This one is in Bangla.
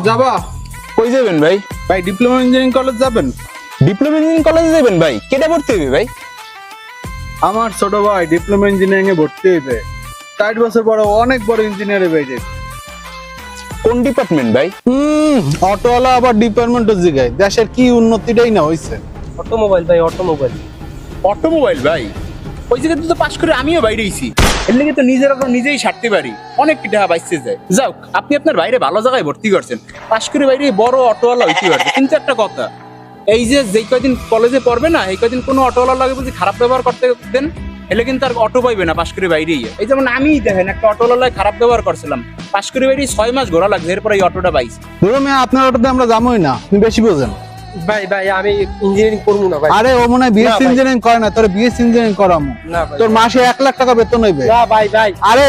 যাবা? কই যাবেন ভাই? ভাই ডিপ্লোমা ইঞ্জিনিয়ারিং কলেজ যাবেন? ডিপ্লোমা ইঞ্জিনিয়ারিং কলেজে যাবেন ভাই? কেটে ভর্তি হইবে ভাই? আমার ছোট ভাই ডিপ্লোমা ইঞ্জিনিয়ারিং এ ভর্তি হইবে। 4 বছর পরে অনেক বড় ইঞ্জিনিয়ার হয়ে যাবে। কোন ডিপার্টমেন্ট ভাই? অটোওয়ালা আবার ডিপার্টমেন্টও জিগায়। দেশের কি উন্নতিটাই না হইছে। অটোমোবাইল ভাই, অটোমোবাইল। অটোমোবাইল ভাই? ওই জায়গাতে তো পাশ করে আমিও বাইরে হইছি। এর লেগে তো নিজের তো নিজেই সারতে পারি, অনেক টাকা বাইসে যায়। যাও, আপনি আপনার বাইরে ভালো জায়গায় ভর্তি করছেন, পাশ করে বাইরে বড় অটোওয়ালা হইতে পারবে। কিন্তু একটা কথা, এই যে যেই কয়দিন কলেজে পড়বে না, এই কয়দিন কোনো অটোওয়ালা লাগে বুঝি খারাপ ব্যবহার করতে দেন, এলে কিন্তু আর অটো পাইবে না পাশ করে বাইরেই। এই যেমন আমি দেখেন একটা অটোওয়ালায় খারাপ ব্যবহার করছিলাম, পাশ করে বাইরে 6 মাস ঘোরা লাগছে, এরপরে এই অটোটা পাইছি। ধরো মেয়ে আপনার অটোতে আমরা যাবোই না, তুমি বেশি বোঝেন। ভাই ভাই আমি ইঞ্জিনিয়ারিং করবো না ভাই। আরে ও মনে হয় বিএসসি না ভাই। ইঞ্জিনিয়ারিং করে না, তোর বিএসসি ইঞ্জিনিয়ারিং করামু। না ভাই, তোর মাসে 1 লাখ টাকা বেতন হইবে। না ভাই ভাই। আরে